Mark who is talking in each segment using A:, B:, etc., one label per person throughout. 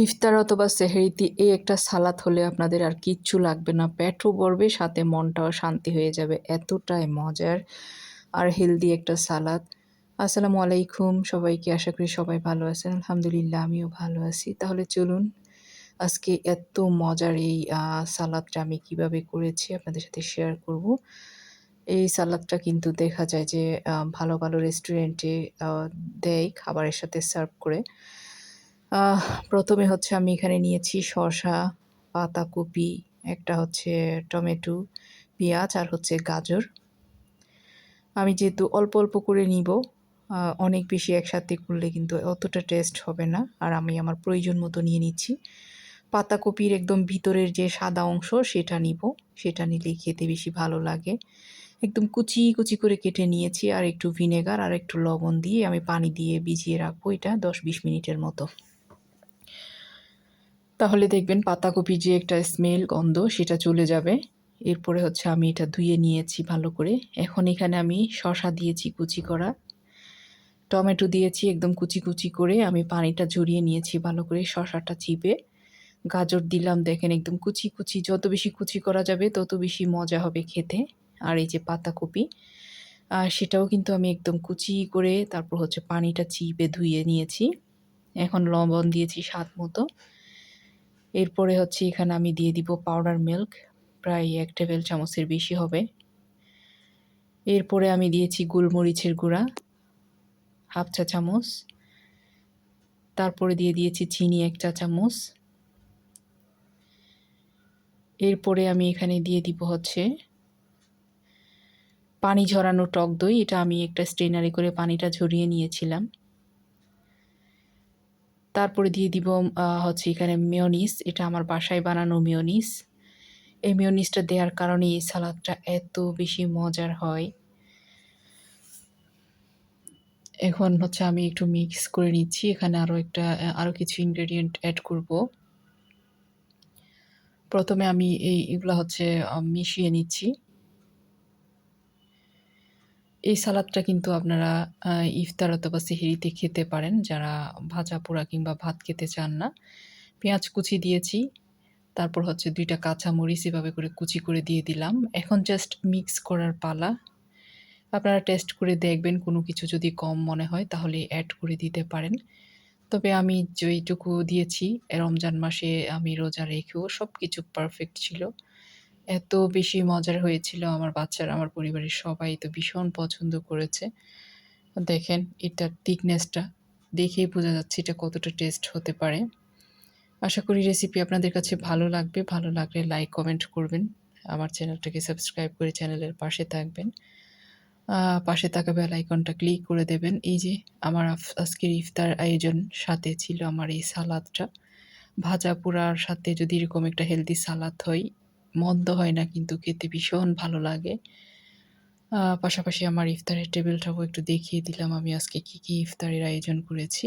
A: ইফতার অথবা সেহরিতে এই একটা সালাদ হলে আপনাদের আর কিচ্ছু লাগবে না। পেটও ভরবে, সাথে মনটাও শান্তি হয়ে যাবে। এতটাই মজার আর হেলদি একটা সালাদ। আসসালামু আলাইকুম সবাইকে। আশা করি সবাই ভালো আছেন। আলহামদুলিল্লাহ আমিও ভালো আছি। তাহলে চলুন আজকে এত মজার এই সালাদটা আমি কিভাবে করেছি আপনাদের সাথে শেয়ার করব। এই সালাদটা কিন্তু দেখা যায় যে ভালো, ভালো রেস্টুরেন্টে আ দেয় খাবারের সাথে সার্ভ করে। আহ ১ম এ হচ্ছে আমি এখানে নিয়েছি শসা, পাতাকপি, একটা হচ্ছে টমেটো, পেঁয়াজ আর হচ্ছে গাজর। আমি যেহেতু অল্প, অল্প করে নিবো, অনেক বেশি একসাথে করলে কিন্তু অতটা টেস্ট হবে না। আর আমি আমার প্রয়োজন মতো নিয়ে নিচ্ছি। পাতাকপির একদম ভিতরের যে সাদা অংশ সেটা নিবো। সেটা নিলেই খেতে বেশি ভালো লাগে। একদম কুচি, কুচি করে কেটে নিয়েছি আর একটু ভিনেগার আর একটু লবণ দিয়ে আমি পানি দিয়ে ভিজিয়ে রাখবো এটা ১০-২০ মিনিটের মতো। তাহলে দেখবেন পাতাকপির যে একটা স্মেল, গন্ধ সেটা চলে যাবে। এরপরে হচ্ছে আমি এটা ধুয়ে নিয়েছি ভালো করে। এখন এখানে আমি শসা দিয়েছি কুচি করা, টমেটো দিয়েছি একদম কুচি, কুচি করে আমি পানিটা ঝরিয়ে নিয়েছি ভালো করে শসাটা চিপে। গাজর দিলাম দেখেন একদম কুচি, কুচি, যত বেশি কুচি করা যাবে তত বেশি মজা হবে খেতে। আর এই যে পাতাকপি, সেটাও কিন্তু আমি একদম কুচি করে তারপর হচ্ছে পানিটা চিপে ধুয়ে নিয়েছি। এখন লবণ দিয়েছি স্বাদ মতো। এরপরে হচ্ছে এখানে আমি দিয়ে দিব পাউডার মিল্ক, প্রায় ১ টেবিল চামচের বেশি হবে। এরপরে আমি দিয়েছি গোলমরিচের গুঁড়া ১/২ চা চামচ। তারপরে দিয়ে দিয়েছি চিনি ১ চা চামচ। এরপরে আমি এখানে দিয়ে দিব হচ্ছে পানি ঝরানো টক দই। এটা আমি একটা স্ট্রেনারে করে পানিটা ঝরিয়ে নিয়েছিলাম। তারপরে দিয়ে দিব হচ্ছে এখানে মেয়োনিজ। এটা আমার বাসায় বানানো মেয়োনিজ। এই মেয়োনিজটা দেওয়ার কারণে এই সালাদটা এত বেশি মজার হয়। এখন হচ্ছে আমি একটু মিক্স করে নিচ্ছি। এখানে আরো কিছু ইনগ্রেডিয়েন্ট এড করব। ১ম এ আমি এগুলা হচ্ছে মিশিয়ে নিচ্ছি। এই সালাদটা কিন্তু আপনারা ইফতার অথবা সেহরিতে খেতে পারেন, যারা ভাজা পোড়া কিংবা ভাত খেতে চান না। পেঁয়াজ কুচি দিয়েছি। তারপর হচ্ছে ২ টা কাঁচামরিচ এভাবে করে কুচি করে দিয়ে দিলাম। এখন জাস্ট মিক্স করার পালা। আপনারা টেস্ট করে দেখবেন, কোনো কিছু যদি কম মনে হয় তাহলে এড করে দিতে পারেন। তবে আমি যেইটুকু দিয়েছি রমজান মাসে আমি রোজা রেখেও সবকিছু পারফেক্ট ছিল। এত বেশি মজার হয়েছিল, আমার বাচ্চারা, আমার পরিবারের সবাই তো ভীষণ পছন্দ করেছে। দেখেন এটার থিকনেসটা দেখেই বোঝা যাচ্ছে এটা কতটা টেস্ট হতে পারে। আশা করি রেসিপি আপনাদের কাছে ভালো লাগবে। ভালো লাগলে লাইক, কমেন্ট করবেন। আমার চ্যানেলটাকে সাবস্ক্রাইব করে চ্যানেলের পাশে থাকবেন। পাশে থাকা বেল আইকনটা ক্লিক করে দেবেন। এই যে আমার আজকের ইফতার আয়োজন, সাথে ছিল আমার এই সালাদটা। ভাজা পোড়ার সাথে যদি এরকম একটা হেলদি সালাদ হয়, মন্দ হয় না কিন্তু খেতে ভীষণ ভালো লাগে। পাশাপাশি আমার ইফতারের টেবিলটাও একটু দেখিয়ে দিলাম আমি আজকে কী, কী ইফতারের আয়োজন করেছি।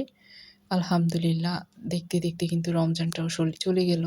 A: আলহামদুলিল্লাহ দেখতে, দেখতে কিন্তু রমজানটাও চলে গেল।